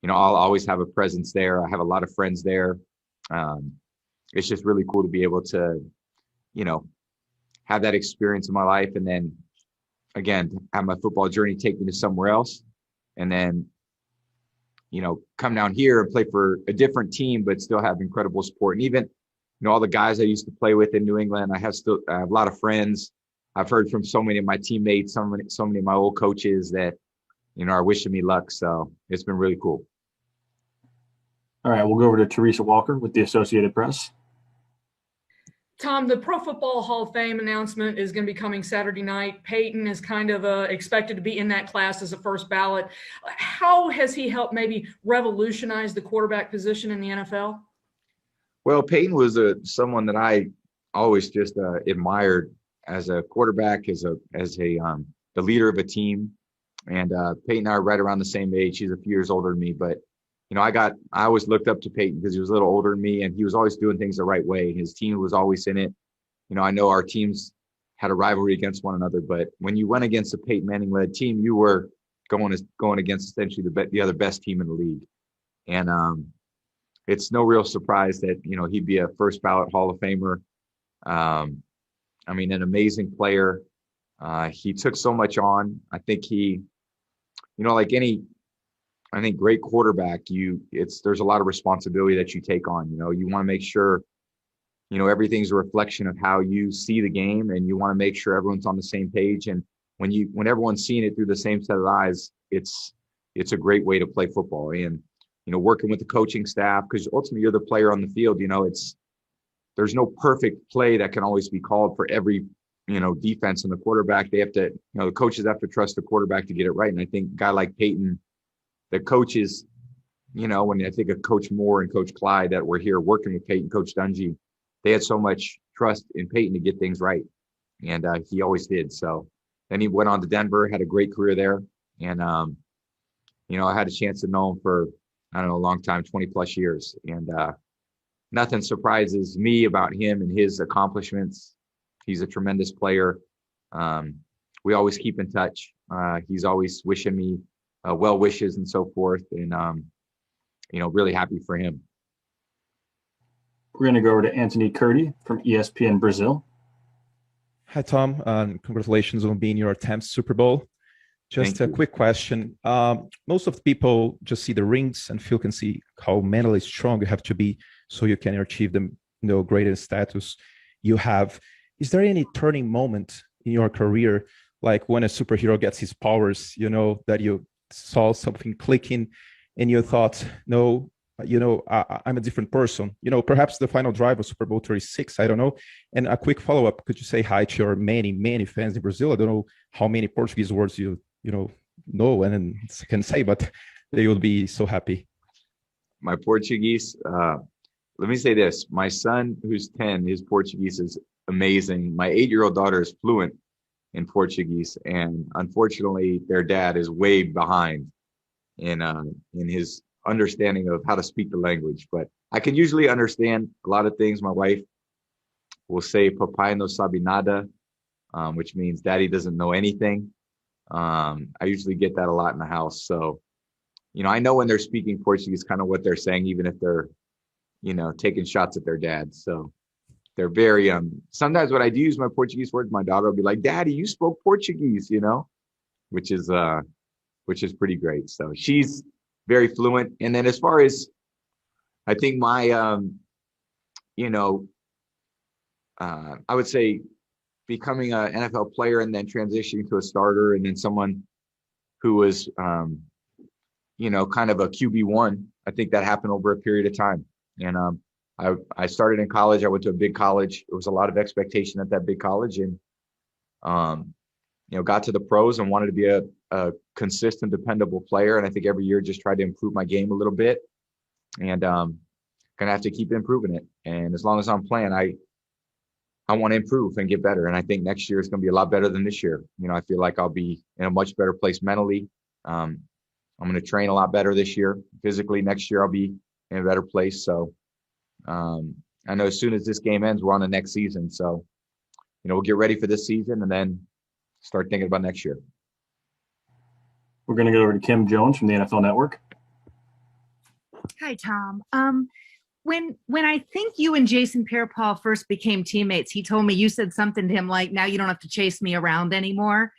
I'll always have a presence there. I have a lot of friends there. Um, it's just really cool to be able to, you know, have that experience in my life, and then again, have my football journey take me to somewhere else, and then, come down here and play for a different team, but still have incredible support. And even, all the guys I used to play with in New England, I have a lot of friends. I've heard from so many of my teammates, so many of my old coaches that, are wishing me luck. So it's been really cool. All right, we'll go over to Teresa Walker with the Associated Press. Tom, the Pro Football Hall of Fame announcement is going to be coming Saturday night. Peyton is kind of expected to be in that class as a first ballot. How has he helped maybe revolutionize the quarterback position in the NFL? Well, Peyton was someone that I always just admired as a quarterback, as the leader of a team. And Peyton and I are right around the same age. He's a few years older than me, but I always looked up to Peyton because he was a little older than me, and he was always doing things the right way. His team was always in it. I know our teams had a rivalry against one another, but when you went against a Peyton Manning-led team, you were going against essentially the other best team in the league. And it's no real surprise that he'd be a first ballot Hall of Famer. An amazing player. He took so much on. I think like any. I think great quarterback, there's a lot of responsibility that you take on. You want to make sure, everything's a reflection of how you see the game, and you want to make sure everyone's on the same page. And when everyone's seeing it through the same set of eyes, it's a great way to play football. And, working with the coaching staff, because ultimately you're the player on the field, there's no perfect play that can always be called for every, defense and the quarterback. They have to, the coaches have to trust the quarterback to get it right. And I think a guy like Peyton, the coaches, when I think of Coach Moore and Coach Clyde that were here working with Peyton, Coach Dungy, they had so much trust in Peyton to get things right. And he always did. So then he went on to Denver, had a great career there. And, I had a chance to know him for, a long time, 20 plus years. And nothing surprises me about him and his accomplishments. He's a tremendous player. We always keep in touch. He's always wishing me well wishes and so forth. And, really happy for him. We're going to go over to Anthony Curti from ESPN Brazil. Hi, Tom. Congratulations on being your 10th Super Bowl. Just a quick question. Most of the people just see the rings and can see how mentally strong you have to be so you can achieve the greatest status you have. Is there any turning moment in your career, like when a superhero gets his powers, that you saw something clicking and you thought, no, I'm a different person, perhaps the final drive of Super Bowl 36, I don't know. And a quick follow-up, could you say hi to your many, many fans in Brazil? I don't know how many Portuguese words you know and can say, but they will be so happy. My Portuguese, let me say this. My son, who's 10, his Portuguese is amazing. My 8-year-old daughter is fluent in Portuguese, and unfortunately their dad is way behind in his understanding of how to speak the language. But I can usually understand a lot of things. My wife will say papai no sabe nada, which means daddy doesn't know anything. I usually get that a lot in the house. So, I know when they're speaking Portuguese, kind of what they're saying, even if they're, taking shots at their dad. So they're very, sometimes when I do use my Portuguese words, my daughter will be like, Daddy, you spoke Portuguese, which is pretty great. So she's very fluent. And then as far as, I think my, I would say becoming an NFL player and then transitioning to a starter, and then someone who was, kind of a QB1. I think that happened over a period of time. And I started in college. I went to a big college. There was a lot of expectation at that big college, and got to the pros and wanted to be a consistent, dependable player. And I think every year just tried to improve my game a little bit, and gonna have to keep improving it. And as long as I'm playing, I want to improve and get better. And I think next year is going to be a lot better than this year. I feel like I'll be in a much better place mentally. I'm going to train a lot better this year. Physically, next year I'll be in a better place. So I know as soon as this game ends, we're on the next season. So, we'll get ready for this season and then start thinking about next year. We're going to go over to Kim Jones from the NFL Network. Hi, Tom. When I think you and Jason Pierre-Paul first became teammates, he told me you said something to him like, "Now you don't have to chase me around anymore."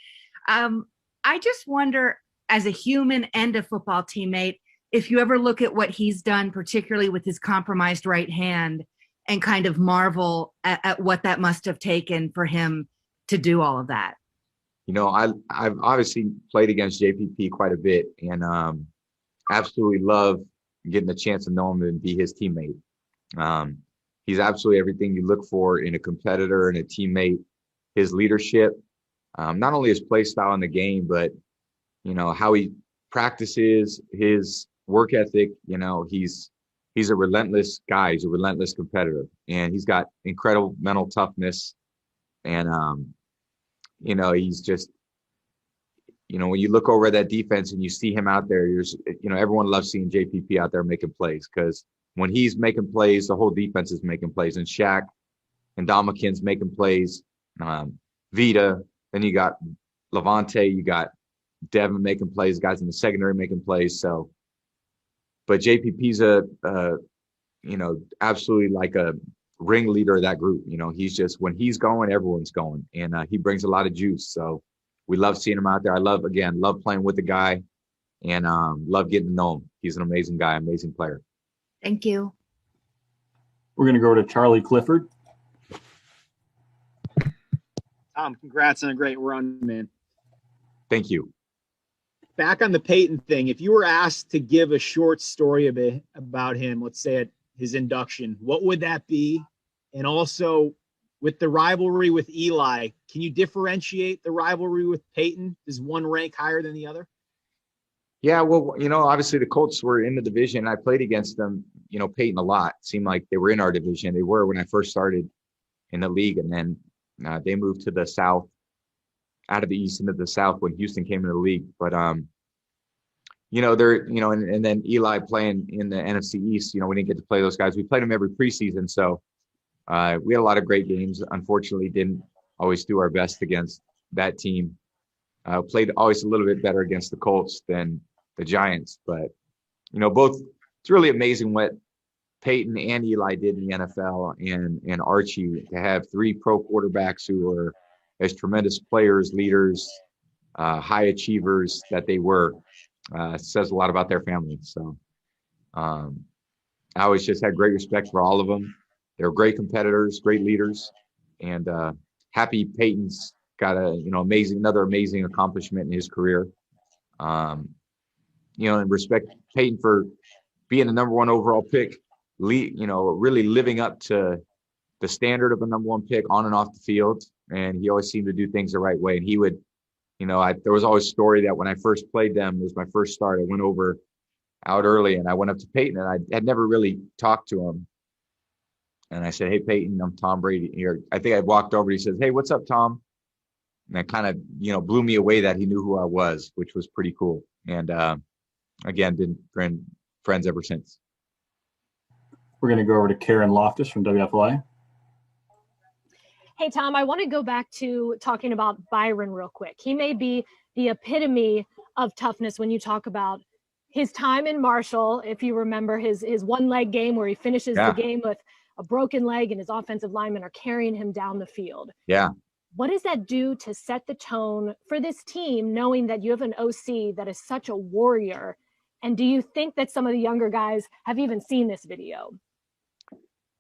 I just wonder, as a human and a football teammate, if you ever look at what he's done, particularly with his compromised right hand, and kind of marvel at what that must have taken for him to do all of that. I've obviously played against JPP quite a bit, and absolutely love getting the chance to know him and be his teammate. He's absolutely everything you look for in a competitor and a teammate. His leadership, not only his play style in the game, but how he practices, his work ethic. He's a relentless guy. He's a relentless competitor, and he's got incredible mental toughness. And he's just, when you look over at that defense and you see him out there, everyone loves seeing JPP out there making plays, because when he's making plays, the whole defense is making plays. And Shaq and Dominican's making plays. Vita, then you got Levante, you got Devin making plays, guys in the secondary making plays. So, but JPP's absolutely like a ringleader of that group. He's just, when he's going, everyone's going, and he brings a lot of juice. So we love seeing him out there. I love playing with the guy, and love getting to know him. He's an amazing guy, amazing player. Thank you. We're going to go to Charlie Clifford. Tom, congrats on a great run, man. Thank you. Back on the Peyton thing, if you were asked to give a short story about him, let's say at his induction, what would that be? And also, with the rivalry with Eli, can you differentiate the rivalry with Peyton? Does one rank higher than the other? Yeah, well, obviously the Colts were in the division. I played against them, Peyton a lot. It seemed like they were in our division. They were when I first started in the league, and then they moved to the South, out of the East into the South when Houston came into the league. But and then Eli playing in the NFC East. We didn't get to play those guys. We played them every preseason, so we had a lot of great games. Unfortunately, didn't always do our best against that team. Played always a little bit better against the Colts than the Giants. But both. It's really amazing what Peyton and Eli did in the NFL, and Archie, to have three pro quarterbacks who are as tremendous players, leaders, high achievers that they were. Says a lot about their family. So I always just had great respect for all of them. They're great competitors, great leaders, and happy Peyton's got another amazing accomplishment in his career. And respect Peyton for being the number one overall pick, really living up to the standard of a number one pick on and off the field. And he always seemed to do things the right way. And he would, there was always a story that when I first played them, it was my first start. I went out early, and I went up to Peyton, and I had never really talked to him. And I said, "Hey, Peyton, I'm Tom Brady here." I think I walked over. He says, "Hey, what's up, Tom?" And that kind of, blew me away that he knew who I was, which was pretty cool. And again, been friends ever since. We're going to go over to Karen Loftus from WFLA. Hey, Tom, I want to go back to talking about Byron real quick. He may be the epitome of toughness when you talk about his time in Marshall. If you remember his one-leg game where he finishes the game with a broken leg and his offensive linemen are carrying him down the field. Yeah. What does that do to set the tone for this team, knowing that you have an OC that is such a warrior? And do you think that some of the younger guys have even seen this video?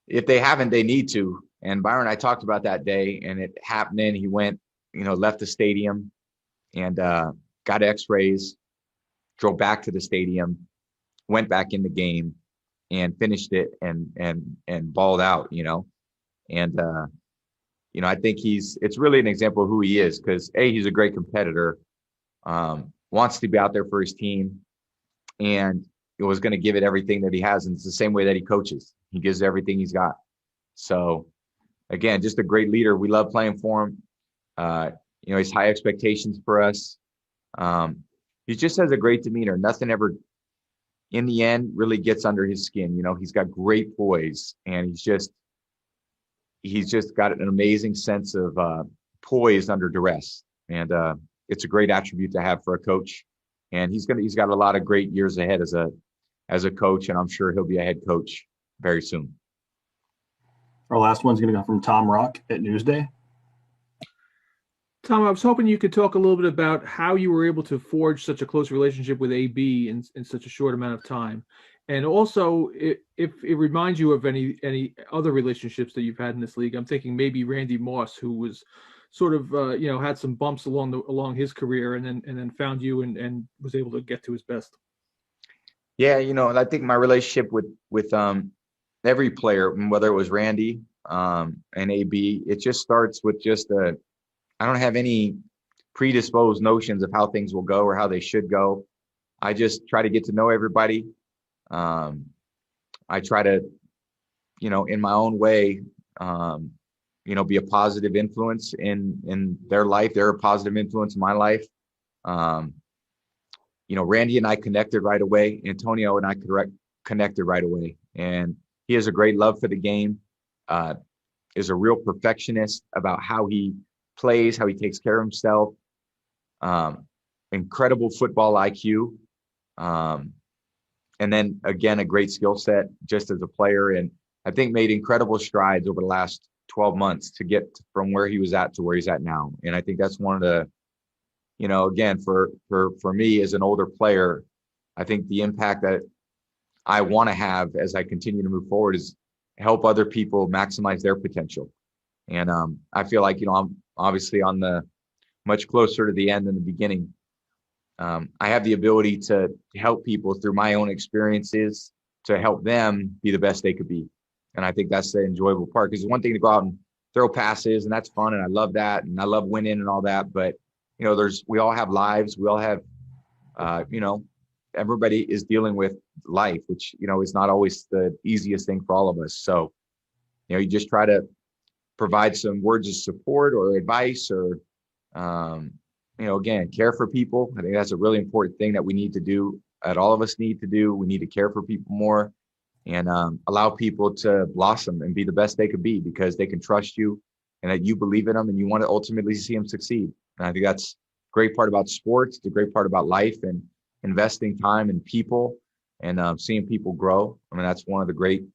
If they haven't, they need to. And Byron, I talked about that day, and it happened. He went, left the stadium and got x-rays, drove back to the stadium, went back in the game and finished it and balled out, And, I think it's really an example of who he is, because he's a great competitor, wants to be out there for his team, and it was going to give it everything that he has. And it's the same way that he coaches. He gives everything he's got. So again, just a great leader. We love playing for him. He's high expectations for us. He just has a great demeanor. Nothing ever, in the end, really gets under his skin. He's got great poise, and he's just got an amazing sense of poise under duress. And it's a great attribute to have for a coach. And he's got a lot of great years ahead as as a coach, and I'm sure he'll be a head coach very soon. Our last one's going to come from Tom Rock at Newsday. Tom, I was hoping you could talk a little bit about how you were able to forge such a close relationship with AB in such a short amount of time. And also, if it reminds you of any other relationships that you've had in this league. I'm thinking maybe Randy Moss, who was sort of had some bumps along his career, and then found you and was able to get to his best. Yeah, I think my relationship with every player, whether it was Randy and AB, it just starts with I don't have any predisposed notions of how things will go or how they should go. I just try to get to know everybody. I try to, in my own way, be a positive influence in their life. They're a positive influence in my life. Randy and I connected right away. Antonio and I connected right away. And he has a great love for the game, is a real perfectionist about how he plays, how he takes care of himself, incredible football IQ. And then again, a great skill set just as a player. And I think made incredible strides over the last 12 months to get from where he was at to where he's at now. And I think that's one of the, again, for me as an older player, I think the impact that I want to have as I continue to move forward is help other people maximize their potential. And I feel like, I'm obviously on the much closer to the end than the beginning. I have the ability to help people through my own experiences to help them be the best they could be. And I think that's the enjoyable part, because it's one thing to go out and throw passes, and that's fun. And I love that. And I love winning and all that. But, we all have lives. We all have, everybody is dealing with life, which, is not always the easiest thing for all of us. So, you just try to provide some words of support or advice or, again, care for people. I think that's a really important thing that we need to do, that all of us need to do. We need to care for people more and allow people to blossom and be the best they could be, because they can trust you and that you believe in them and you want to ultimately see them succeed. And I think that's a great part about sports. It's a great part about life and investing time in people and seeing people grow. I mean, that's one of the great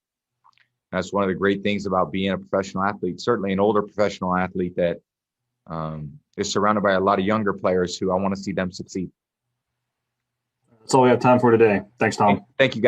things about being a professional athlete, certainly an older professional athlete that is surrounded by a lot of younger players who I want to see them succeed. That's all we have time for today. Thanks, Tom. Thank you, guys.